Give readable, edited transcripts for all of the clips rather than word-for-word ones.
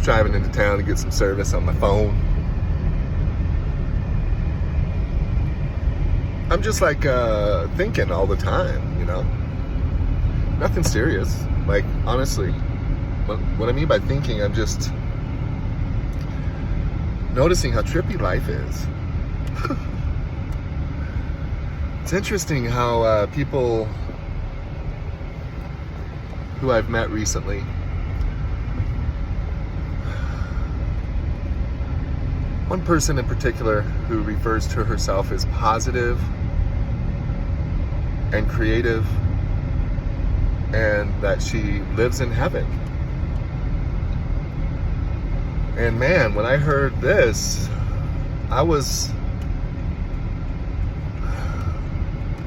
just driving into town to get some service on my phone. I'm just like thinking all the time, you know? Nothing serious. Like, honestly, what I mean by thinking, I'm just noticing how trippy life is. It's interesting how people who I've met recently, one person in particular who refers to herself as positive and creative, and that she lives in heaven. And man, when I heard this, I was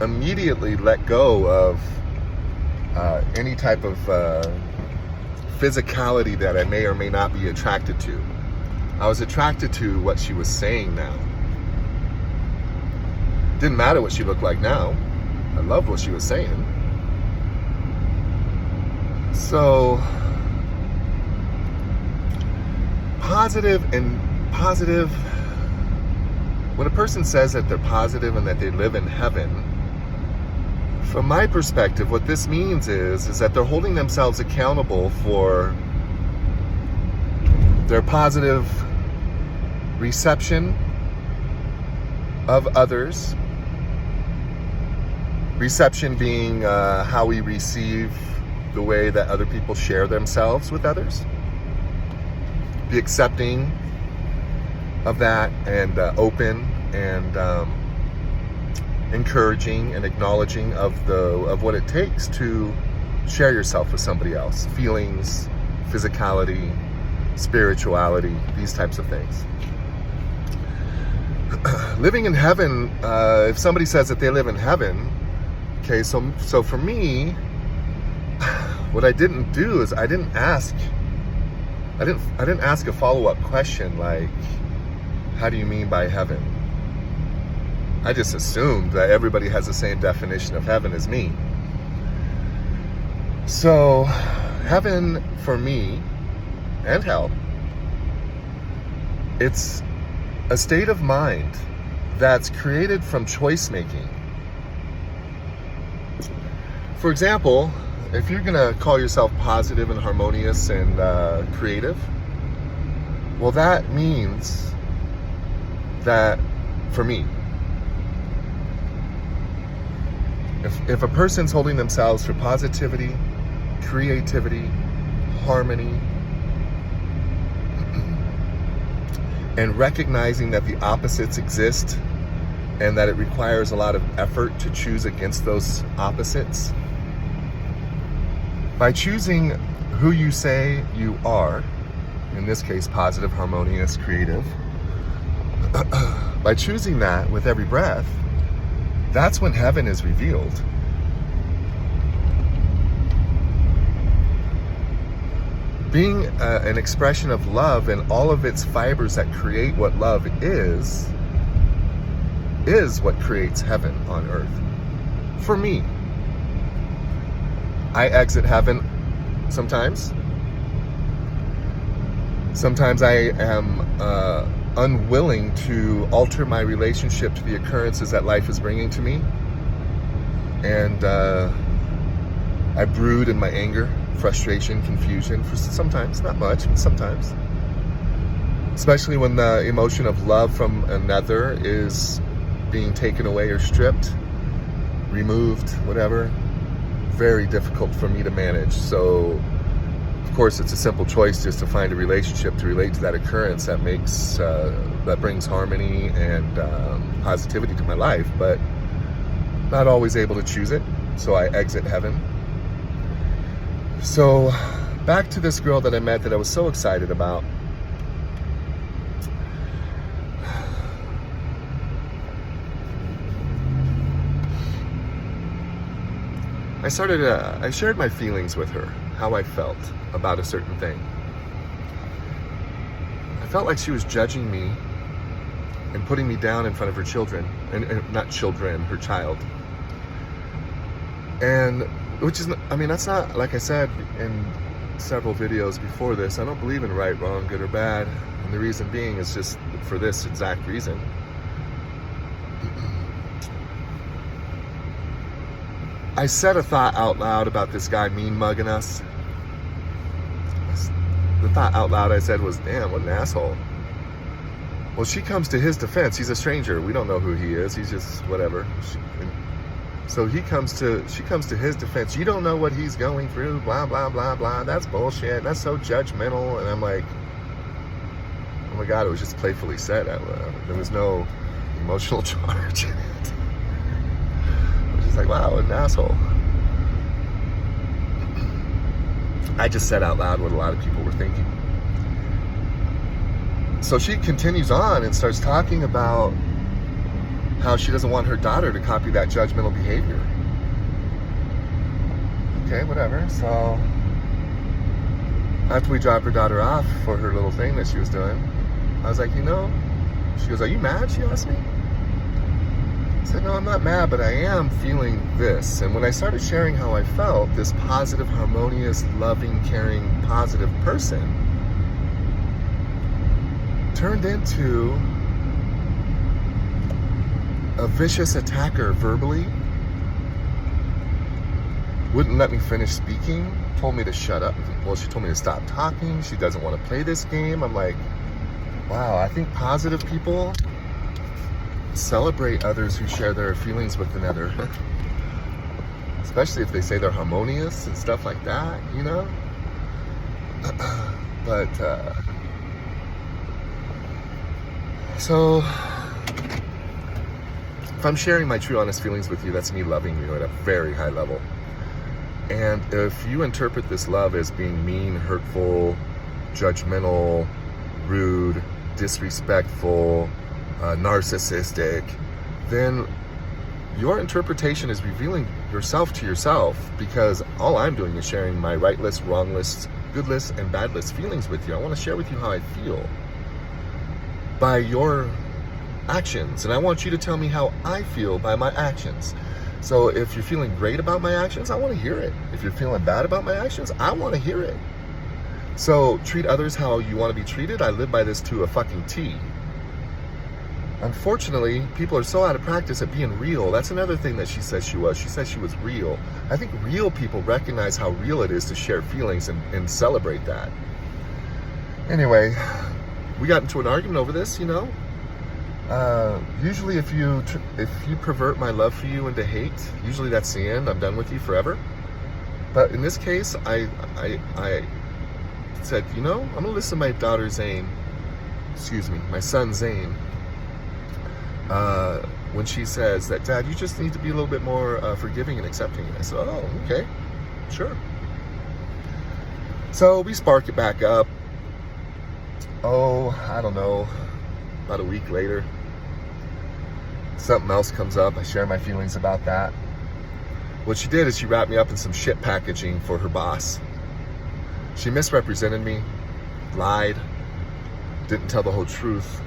immediately let go of any type of physicality that I may or may not be attracted to. I was attracted to what she was saying now. Didn't matter what she looked like now. I loved what she was saying. So, positive, when a person says that they're positive and that they live in heaven, from my perspective, what this means is that they're holding themselves accountable for their positive reception of others. Reception being how we receive the way that other people share themselves with others. Be accepting of that, and open and encouraging and acknowledging of what it takes to share yourself with somebody else. Feelings, physicality, spirituality, these types of things. Living in heaven, if somebody says that they live in heaven, okay, so for me, what I didn't do is I didn't ask a follow-up question like, how do you mean by heaven? I just assumed that everybody has the same definition of heaven as me. So, heaven for me, and hell, it's a state of mind that's created from choice making. For example, if you're gonna call yourself positive and harmonious and creative, well, that means that, for me, if a person's holding themselves for positivity, creativity, harmony, and recognizing that the opposites exist and that it requires a lot of effort to choose against those opposites, by choosing who you say you are, in this case, positive, harmonious, creative, by choosing that with every breath, that's when heaven is revealed. Being an expression of love and all of its fibers that create what love is what creates heaven on earth. For me, I exit heaven sometimes. Sometimes I am unwilling to alter my relationship to the occurrences that life is bringing to me. And I brood in my anger, frustration, confusion, for sometimes, not much, but sometimes. Especially when the emotion of love from another is being taken away or stripped, removed, whatever. Very difficult for me to manage. So, of course, it's a simple choice just to find a relationship to relate to that occurrence that makes, that brings harmony and positivity to my life, but not always able to choose it. So I exit heaven. So, back to this girl that I met that I was so excited about. I shared my feelings with her, how I felt about a certain thing. I felt like she was judging me and putting me down in front of her children, and not children, her child. And, which is, I mean, that's not, like I said, and several videos before this. I don't believe in right, wrong, good or bad. And the reason being is just for this exact reason. I said a thought out loud about this guy mean mugging us. The thought out loud I said was, damn, what an asshole. Well, she comes to his defense. He's a stranger. We don't know who he is. He's just whatever. So she comes to his defense. You don't know what he's going through, blah, blah, blah, blah. That's bullshit. That's so judgmental. And I'm like, oh my God, it was just playfully said. There was no emotional charge in it. I was just like, wow, what an asshole. I just said out loud what a lot of people were thinking. So she continues on and starts talking about how she doesn't want her daughter to copy that judgmental behavior. Okay, whatever. So after we dropped her daughter off for her little thing that she was doing, I was like, she goes, are you mad? She asked me. I said, no, I'm not mad, but I am feeling this. And when I started sharing how I felt, this positive, harmonious, loving, caring, positive person turned into a vicious attacker verbally, wouldn't let me finish speaking, told me to shut up. Well, she told me to stop talking. She doesn't want to play this game. I'm like, wow, I think positive people celebrate others who share their feelings with another. Especially if they say they're harmonious and stuff like that, But, so if I'm sharing my true, honest feelings with you, that's me loving you at a very high level. And if you interpret this love as being mean, hurtful, judgmental, rude, disrespectful, narcissistic, then your interpretation is revealing yourself to yourself, because all I'm doing is sharing my right list, wrong list, good list, and bad list feelings with you. I want to share with you how I feel by your actions, and I want you to tell me how I feel by my actions. So if you're feeling great about my actions, I want to hear it. If you're feeling bad about my actions, I want to hear it. So treat others how you want to be treated. I live by this to a fucking T. Unfortunately, people are so out of practice at being real. That's another thing that she says she was. She says she was real. I think real people recognize how real it is to share feelings and celebrate that. Anyway, we got into an argument over this, Usually if you pervert my love for you into hate, usually that's the end. I'm done with you forever. But in this case, I said, I'm going to listen to my daughter Zane, my son Zane, when she says that, Dad, you just need to be a little bit more forgiving and accepting. And I said, oh, okay, sure. So we spark it back up. Oh, I don't know, about a week later, something else comes up. I share my feelings about that. What she did is she wrapped me up in some shit packaging for her boss. She misrepresented me, lied, didn't tell the whole truth,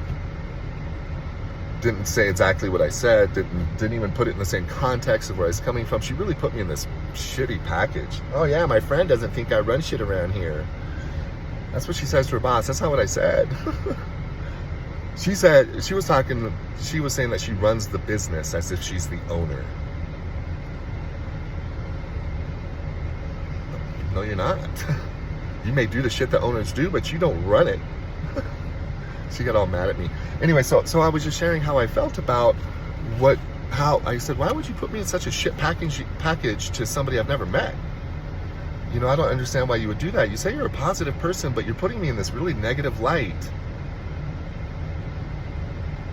didn't say exactly what I said, didn't even put it in the same context of where I was coming from. She really put me in this shitty package. Oh yeah, my friend doesn't think I run shit around here. That's what she says to her boss. That's not what I said. She was saying that she runs the business as if she's the owner. No, you're not. You may do the shit that owners do, but you don't run it. She got all mad at me. Anyway, so I was just sharing how I felt about how I said, why would you put me in such a shit package to somebody I've never met? I don't understand why you would do that. You say you're a positive person, but you're putting me in this really negative light.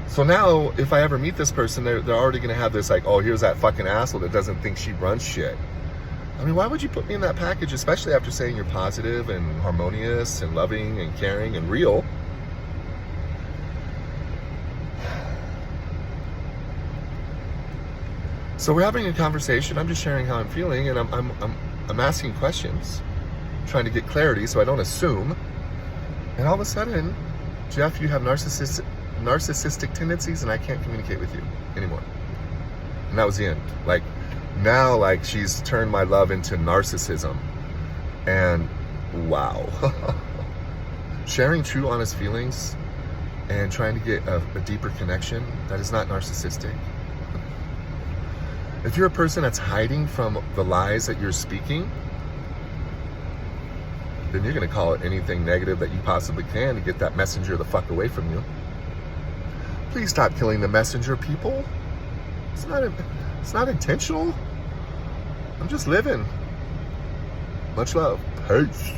So now, if I ever meet this person, they're already going to have this like, oh, here's that fucking asshole that doesn't think she runs shit. I mean, why would you put me in that package, especially after saying you're positive and harmonious and loving and caring and real? So we're having a conversation. I'm just sharing how I'm feeling, and I'm asking questions, trying to get clarity so I don't assume. And all of a sudden, Jeff, you have narcissistic tendencies, and I can't communicate with you anymore. And that was the end. Now she's turned my love into narcissism. And Wow. Sharing true, honest feelings and trying to get a deeper connection, that is not narcissistic. If you're a person that's hiding from the lies that you're speaking, then you're going to call it anything negative that you possibly can to get that messenger the fuck away from you. Please stop killing the messenger, people. It's not intentional. I'm just living. Much love. Peace.